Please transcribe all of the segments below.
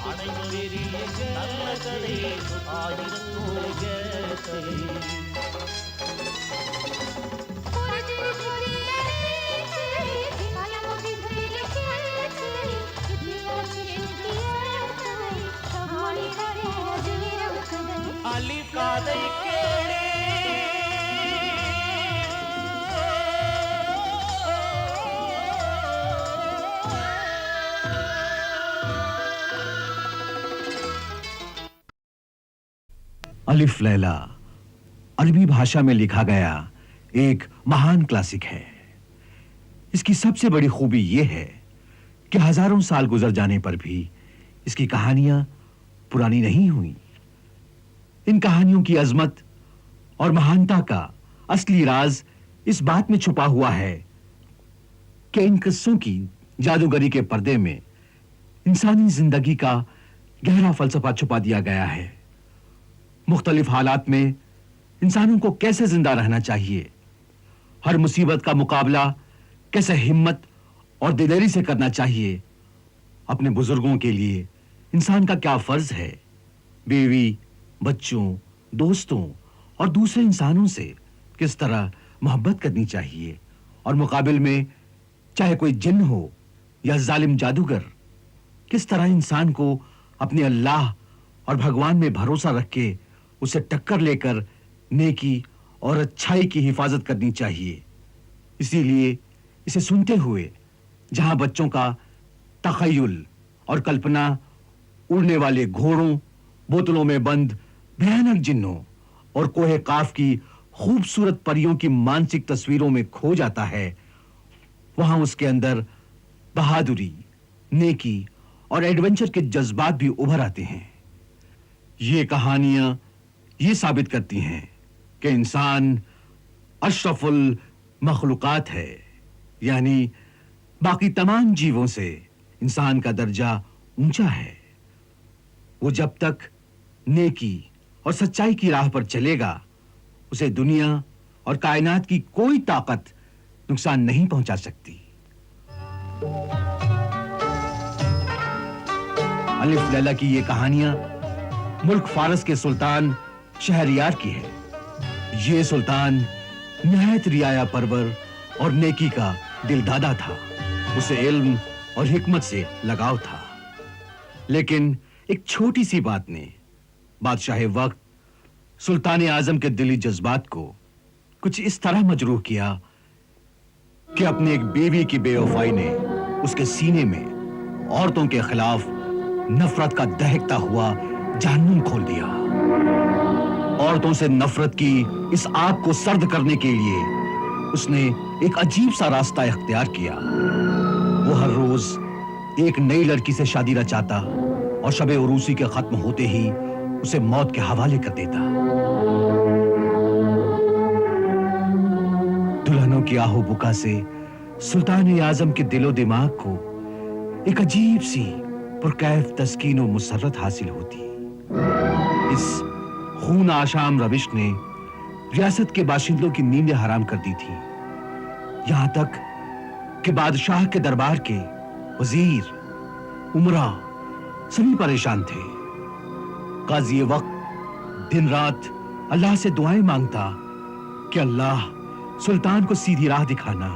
பெரிய நல்ல கதை ஆயிரம் நூறு கேட்டை. அலிஃப் கதை கேளே. अलिफ लैला अरबी भाषा में लिखा गया एक महान क्लासिक है। इसकी सबसे बड़ी खूबी यह है कि हजारों साल गुजर जाने पर भी इसकी कहानियां पुरानी नहीं हुई। इन कहानियों की अजमत और महानता का असली राज इस बात में छुपा हुआ है कि इन किस्सों की जादूगरी के पर्दे में इंसानी जिंदगी का गहरा फलसफा छुपा दिया गया है। मुख्तलिफ हालात में इंसानों को कैसे जिंदा रहना चाहिए, हर मुसीबत का मुकाबला कैसे हिम्मत और दिलेरी से करना चाहिए, अपने बुजुर्गों के लिए इंसान का क्या फर्ज है, बीवी, बच्चों, दोस्तों और दूसरे इंसानों से किस तरह मोहब्बत करनी चाहिए, और मुकाबिल में चाहे कोई जिन्न हो या जालिम जादूगर, किस तरह इंसान को अपने अल्लाह और भगवान में भरोसा रख के उसे टक्कर लेकर नेकी और अच्छाई की हिफाजत करनी चाहिए। इसीलिए इसे सुनते हुए जहां बच्चों का तखय्युल और कल्पना उड़ने वाले घोड़ों, बोतलों में बंद भयानक जिन्नों और कोहे काफ की खूबसूरत परियों की मानसिक तस्वीरों में खो जाता है, वहां उसके अंदर बहादुरी, नेकी और एडवेंचर के जज्बात भी उभर आते हैं। ये कहानियां ये साबित करती हैं कि इंसान अशरफुल मखलूकात है, यानी बाकी तमाम जीवों से इंसान का दर्जा ऊंचा है। वो जब तक नेकी और सच्चाई की राह पर चलेगा, उसे दुनिया और कायनात की कोई ताकत नुकसान नहीं पहुंचा सकती। अलिफ लैला की ये कहानियां मुल्क फारस के सुल्तान शहरयार की है। ये सुल्तान निहायत रियाया परवर और नेकी का दिलदादा था। उसे इल्म और हिकमत से लगाव था, लेकिन एक छोटी सी बात ने बादशाह वक्त सुल्तान आजम के दिली जज्बात को कुछ इस तरह मजरूह किया कि अपनी एक बीवी की बेवफाई ने उसके सीने में औरतों के खिलाफ नफरत का दहकता हुआ जहन्नुम खोल दिया। औरतों से नफरत की इस आग को सर्द करने के लिए उसने एक अजीब सा रास्ता इख्तियार किया। वो हर रोज एक नई लड़की से शादी रचाता और शबे उरूसी के खत्म होते ही उसे मौत के हवाले कर देता। दुल्हनों की आहो बुका से सुल्तान आजम के दिलो दिमाग को एक अजीब सी पुरकैफ तस्कीन और मुसर्रत हासिल होती। इस खून आशाम रविश ने रियासत के बाशिंदों की नींदें हराम कर दी थी, यहां तक कि बादशाह के दरबार के वजीर, उमरा सभी परेशान थे। काजी वक्त दिन रात अल्लाह से दुआएं मांगता कि अल्लाह सुल्तान को सीधी राह दिखाना,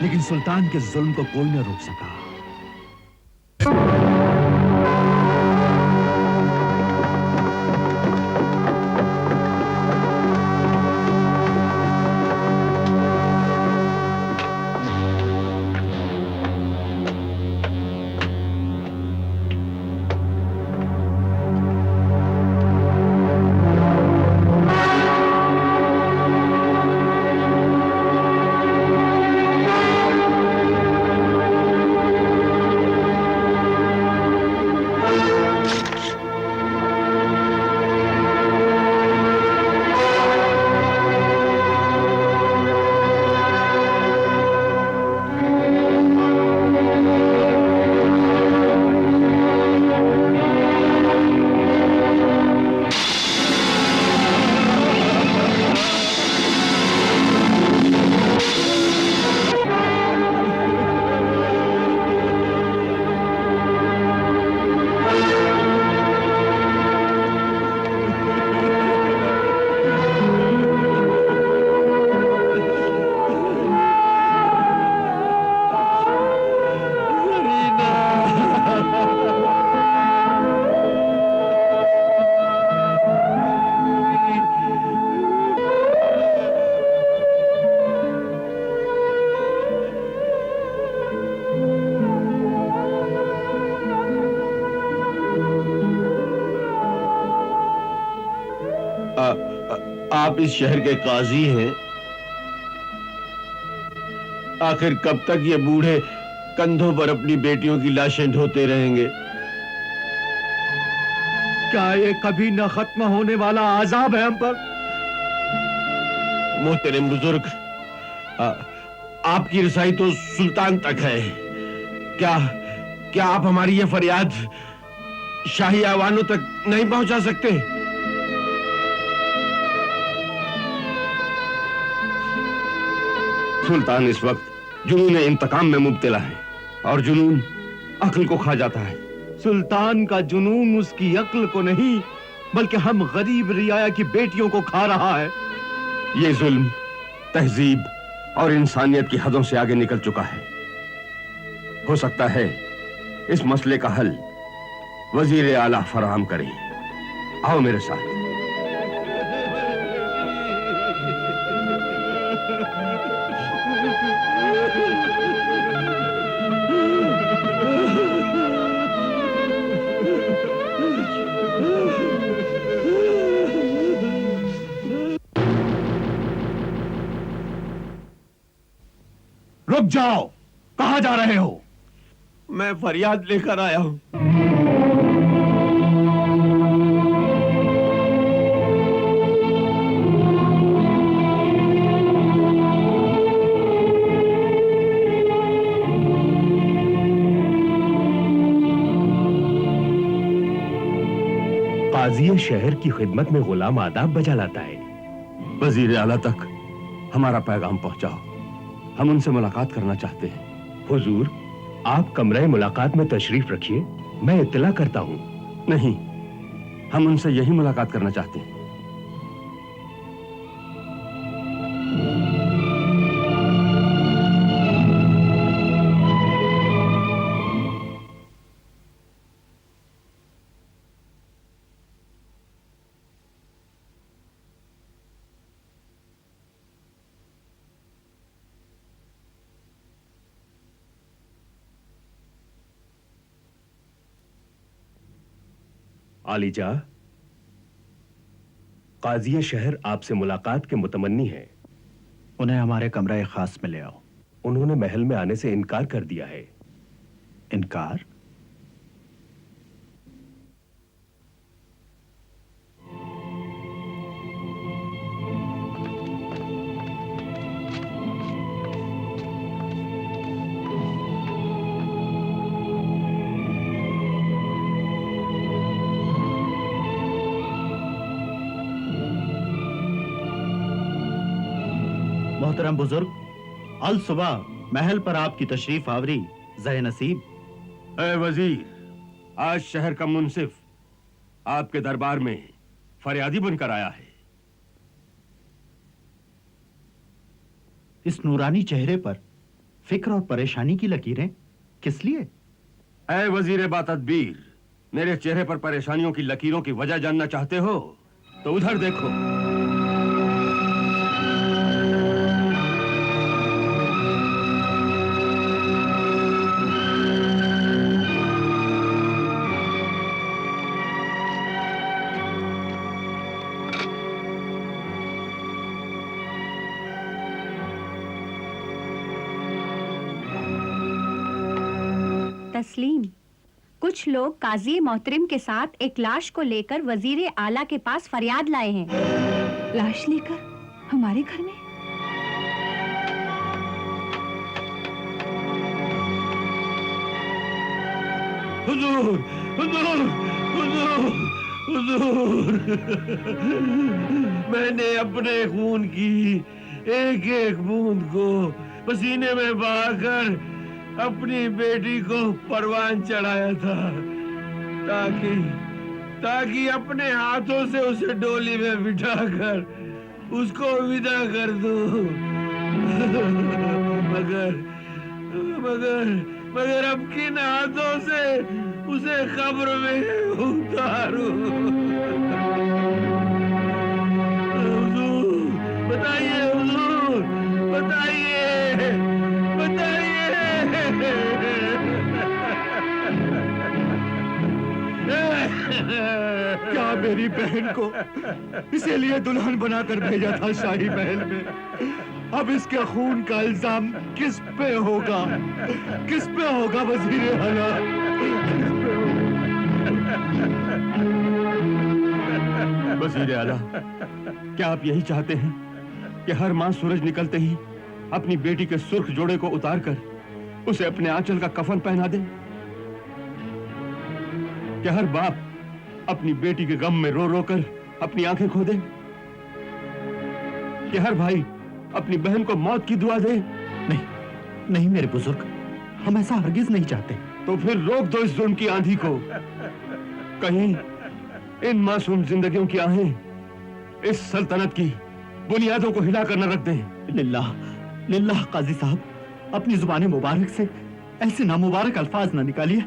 लेकिन सुल्तान के जुल्म को कोई न रोक सका। आप इस शहर के काजी हैं। आखिर कब तक ये बूढ़े कंधों पर अपनी बेटियों की लाशें ढोते रहेंगे? क्या ये कभी न खत्म होने वाला आजाब है हम पर? मोहतरम बुजुर्ग, आपकी रसाई तो सुल्तान तक है। क्या क्या आप हमारी ये फरियाद शाही आवानों तक नहीं पहुंचा सकते? सुल्तान इस वक्त जुनून इंतकाम में मुब्तला है और जुनून अक्ल को खा जाता है। सुल्तान का जुनून उसकी अक्ल को नहीं बल्कि हम गरीब रियाया की बेटियों को खा रहा है। ये जुल्म तहजीब और इंसानियत की हदों से आगे निकल चुका है। हो सकता है इस मसले का हल वजीर आला फराहम करें। आओ मेरे साथ। रुक जाओ, कहां जा रहे हो? मैं फरियाद लेकर आया हूं। काजी शहर की खिदमत में गुलाम आदाब बजा लाता है। वजीर आला तक हमारा पैगाम पहुंचाओ, हम उनसे मुलाकात करना चाहते हैं। हुजूर, आप कमरे मुलाकात में तशरीफ रखिए, मैं इत्तला करता हूं। नहीं, हम उनसे यही मुलाकात करना चाहते हैं। आलीजा, काजी शहर आपसे मुलाकात के मुतमन्नी हैं। उन्हें हमारे कमरे खास में ले आओ। उन्होंने महल में आने से इनकार कर दिया है। इनकार? मोहतरम बुजुर्ग, अल सुबह महल पर आपकी तशरीफ आवरी ज़े नसीब। ऐ वजीर, आज शहर का मुंसिफ आपके दरबार में फरियादी बनकर आया है। इस नूरानी चेहरे पर फिक्र और परेशानी की लकीरें किस लिए? ऐ वजीर बातदबीर, मेरे चेहरे पर परेशानियों की लकीरों की वजह जानना चाहते हो तो उधर देखो। तस्लीम, कुछ लोग काजी मोहतरम के साथ एक लाश को लेकर वजीर आला के पास फरियाद लाए हैं। लाश लेकर हमारे घर में? हुजूर, हुजूर, हुजूर, हुजूर, मैंने अपने खून की एक एक बूंद को पसीने में बहाकर अपनी बेटी को परवान चढ़ाया था ताकि ताकि अपने हाथों से उसे डोली में बिठाकर उसको विदा कर दूं। मगर मगर मगर अब किन हाथों से उसे कब्र में उतारूं? हुजूर, बताइए हुजूर, बताइए, बताइए। क्या मेरी बहन को इसीलिए दुल्हन बनाकर भेजा था शाही महल में? अब इसके खून का इल्जाम किस पे होगा? किस पे होगा वजीर आला? वजीर आला, क्या आप यही चाहते हैं कि हर मां सूरज निकलते ही अपनी बेटी के सुर्ख जोड़े को उतारकर उसे अपने आंचल का कफन पहना दे? क्या हर बाप अपनी बेटी के गम में रो रो कर अपनी आंखें खो दे? कि हर भाई अपनी बहन को मौत की दुआ दे? नहीं, नहीं मेरे बुजुर्ग, हम ऐसा हरगिज नहीं चाहते। तो फिर रोक दो इस जुल्म की आंधी को। कहीं इन मासूम जिंदगियों की आहें इस सल्तनत की बुनियादों को हिला कर न रख दें। लिल्लाह, लिल्लाह काजी साहब, अपनी जुबान मुबारक से ऐसे नामुबारक अल्फाज ना निकालिए।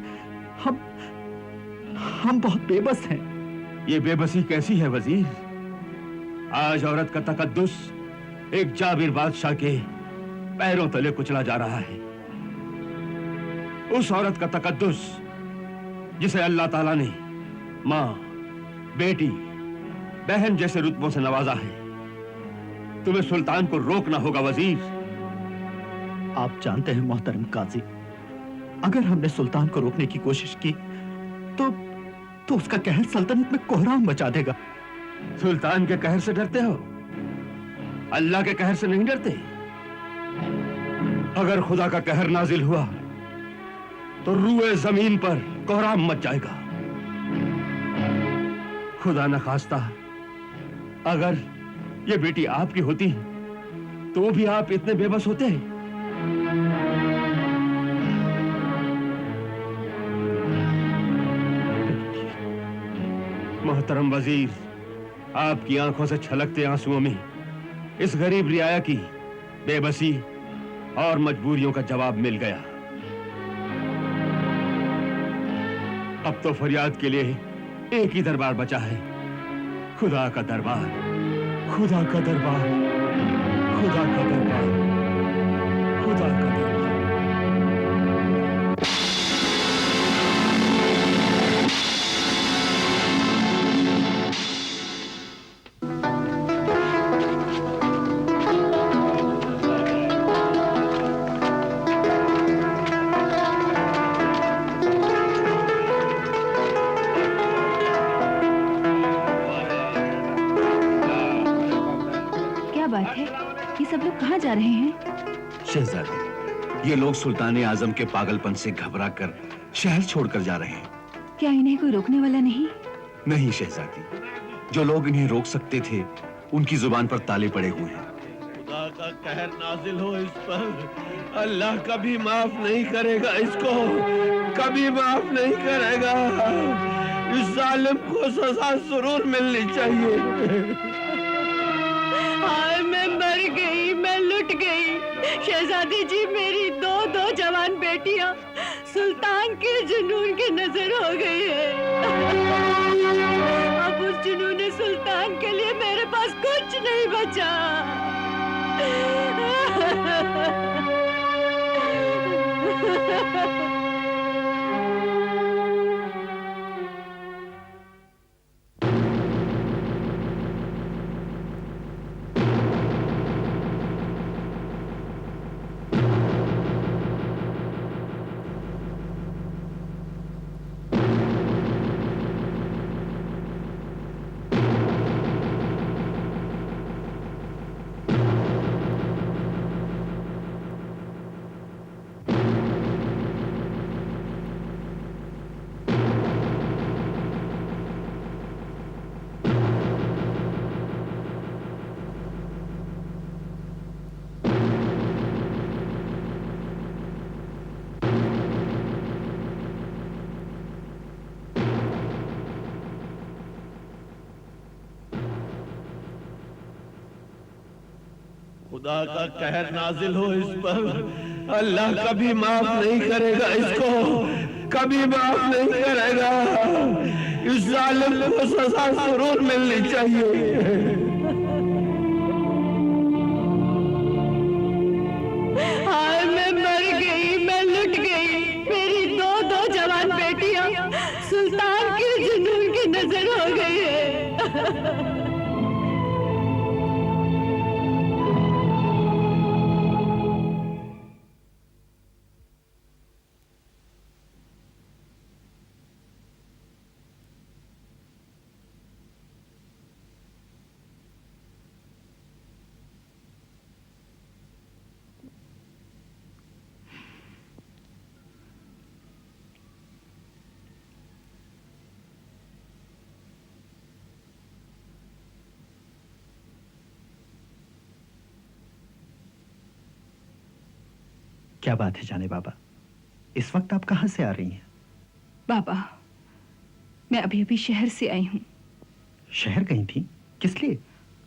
हम बहुत बेबस हैं। ये बेबसी कैसी है वजीर? आज औरत का तकद्दुस एक जाबिर बादशाह के पैरों तले कुचला जा रहा है। उस औरत का तकद्दुस जिसे अल्लाह ताला ने मां, बेटी, बहन जैसे रुतबों से नवाजा है। तुम्हें सुल्तान को रोकना होगा वजीर। आप जानते हैं मोहतरम काजी, अगर हमने सुल्तान को रोकने की कोशिश की तो उसका कहर सल्तनत में कोहराम मचा देगा। सुल्तान के कहर से डरते हो? अल्लाह के कहर से नहीं डरते? अगर खुदा का कहर नाजिल हुआ तो रूए जमीन पर कोहराम मच जाएगा। खुदा न खास्ता अगर ये बेटी आपकी होती तो भी आप इतने बेबस होते? मोहतरम वजीर, आपकी आंखों से छलकते आंसुओं में इस गरीब रियाया की बेबसी और मजबूरियों का जवाब मिल गया। अब तो फरियाद के लिए एक ही दरबार बचा है, खुदा का दरबार, खुदा का दरबार, खुदा का दरबार, खुदा का दरबार। सब लोग कहाँ जा रहे हैं? शहजादी, ये लोग सुल्तान आजम के पागलपन से घबराकर शहर छोड़कर जा रहे हैं। क्या इन्हें कोई रोकने वाला नहीं? नहीं शहजादी, जो लोग इन्हें रोक सकते थे उनकी जुबान पर ताले पड़े हुए हैं। खुदा का कहर नाजिल हो इस पर। अल्लाह कभी माफ नहीं करेगा इसको, कभी माफ नहीं करेगा। इस जालिम को सजा जरूर मिलनी चाहिए। हाय मैं मर गई, मैं लुट गई। शहजादी जी, मेरी दो जवान बेटियां सुल्तान के जुनून की नजर हो गई है। अब उस जुनून सुल्तान के लिए मेरे पास कुछ नहीं बचा। खुदा का कहर नाजिल हो इस पर। अल्लाह कभी माफ नहीं करेगा इसको, कभी माफ नहीं करेगा। इस जालिम को सजा जरूर मिलनी चाहिए। हाय मैं मर गई, मैं लुट गई। मेरी दो जवान बेटियां सुल्तान के जुनून के क्या बात है जाने बाबा, इस वक्त आप कहां से आ रही हैं? बाबा, मैं अभी अभी शहर से आई हूँ। शहर गई थी? किस लिए?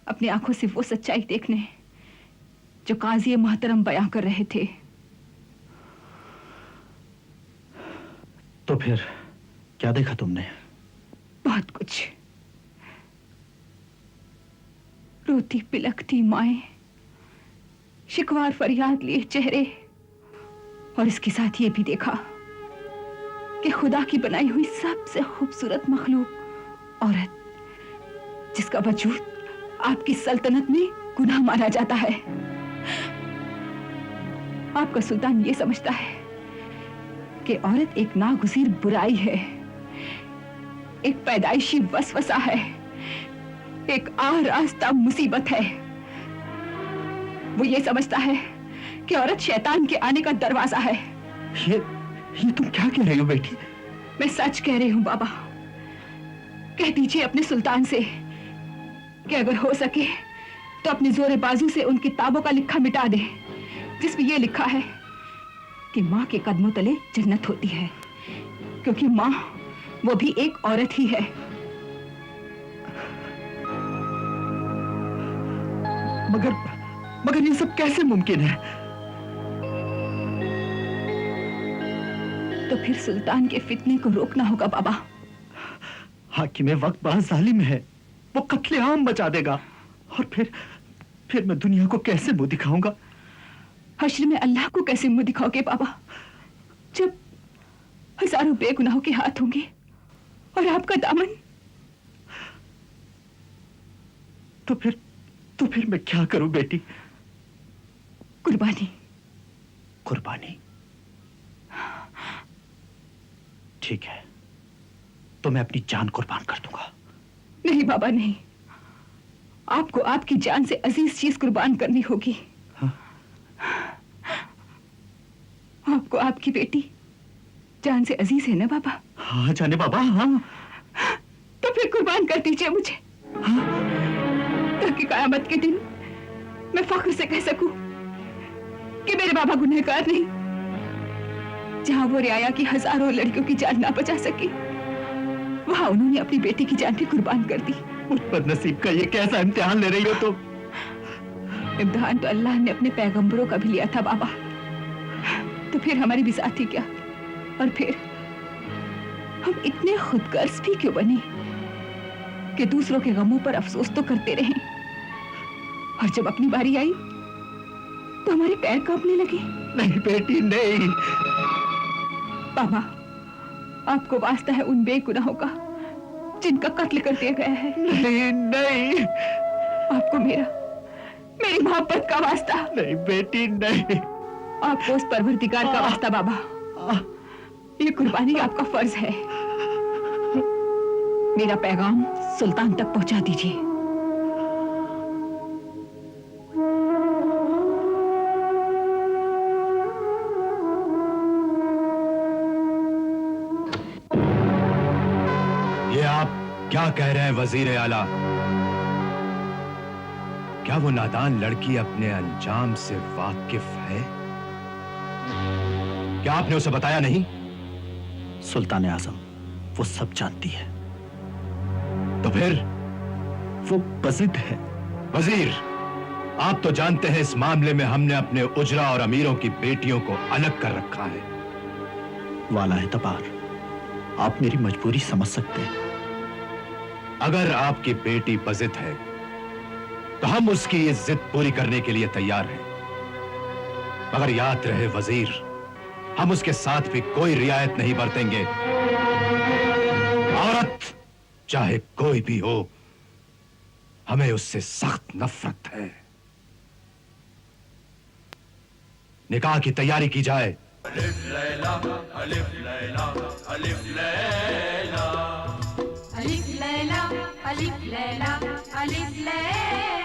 अपनी आंखों से वो सच्चाई देखने जो काजी मोहतरम बयां कर रहे थे। तो फिर क्या देखा तुमने? बहुत कुछ। रोती पिलकती माएं, शिकवार फरियाद लिए चेहरे, और इसके साथ ये भी देखा कि खुदा की बनाई हुई सबसे खूबसूरत मखलूक औरत, जिसका वजूद आपकी सल्तनत में गुनाह माना जाता है। आपका सुल्तान ये समझता है कि औरत एक नागुज़ीर बुराई है, एक पैदाइशी वसवसा है, एक आरास्ता मुसीबत है। वो ये समझता है कि औरत शैतान के आने का दरवाजा है। ये तुम क्या कह रही हो बेटी? मैं सच कह रही हूँ बाबा। कह दीजिए अपने सुल्तान से कि अगर हो सके तो अपने जोरे बाजू से उन किताबों का लिखा मिटा दे जिसमें यह लिखा है कि माँ के कदमों तले जन्नत होती है, क्योंकि माँ वो भी एक औरत ही है। मगर ये सब कैसे मुमकिन है? तो फिर सुल्तान के फितने को रोकना होगा बाबा। हाकिम वक्त बड़ा जालिम है, वो कत्लेआम मचा देगा, और फिर मैं दुनिया को कैसे मुंह दिखाऊंगा? हश्र में अल्लाह को कैसे मुंह दिखाओगे बाबा, जब हजारों बेगुनाहों के हाथ होंगे और आपका दामन? तो फिर मैं क्या करूं बेटी? कुर्बानी। कुर्बानी? ठीक है, तो मैं अपनी जान कुर्बान कर दूंगा। नहीं बाबा नहीं, आपको आपकी जान से अजीज चीज कुर्बान करनी होगी। हाँ? आपको आपकी बेटी जान से अजीज है ना बाबा? हाँ जाने बाबा, हाँ। तो फिर कुर्बान कर दीजिए मुझे, हाँ? ताकि कयामत के दिन मैं फख्र से कह सकूं कि मेरे बाबा गुनहगार नहीं। जहां वो रियाया की हजारों लड़कियों की जान ना बचा सकी, वहां उन्होंने अपनी बेटी की जान भी कुर्बान कर दी। मुझ पर नसीब का ये कैसा इम्तिहान ले रही हो तुम? इम्तिहान तो अल्लाह ने अपने पैगंबरों का भी लिया था बाबा, तो फिर हमारी भी साथी क्या? और फिर हम इतने खुदगर्ज भी क्यों बने कि दूसरों के गमों पर अफसोस तो करते रहें, और जब अपनी बारी आई तो हमारे पैर कांपने लगे। नहीं बेटी नहीं। बाबा, आपको वास्ता है उन बेगुनाहों का जिनका कत्ल कर दिया गया है। नहीं नहीं, आपको मेरी मोहब्बत का वास्ता। नहीं बेटी नहीं। आपको उस परवरदिगार का वास्ता बाबा, ये कुर्बानी आपका फर्ज है। मेरा पैगाम सुल्तान तक पहुंचा दीजिए। ये आप क्या कह रहे हैं वजीर आला? क्या वो नादान लड़की अपने अंजाम से वाकिफ है? क्या आपने उसे बताया नहीं? सुल्तान आजम वो सब जानती है। तो फिर? वो बज़िद है। वजीर, आप तो जानते हैं इस मामले में हमने अपने उजरा और अमीरों की बेटियों को अलग कर रखा है। वाला है तबार, आप मेरी मजबूरी समझ सकते हैं। अगर आपकी बेटी बज़िद है तो हम उसकी ये जिद पूरी करने के लिए तैयार हैं, मगर याद रहे वजीर, हम उसके साथ भी कोई रियायत नहीं बरतेंगे। औरत चाहे कोई भी हो, हमें उससे सख्त नफरत है। निकाह की तैयारी की जाए। अलिफ लैला अलिफ लैला अलिफ लैला अलिफ लैला अलिफ लैला अलिफ लैला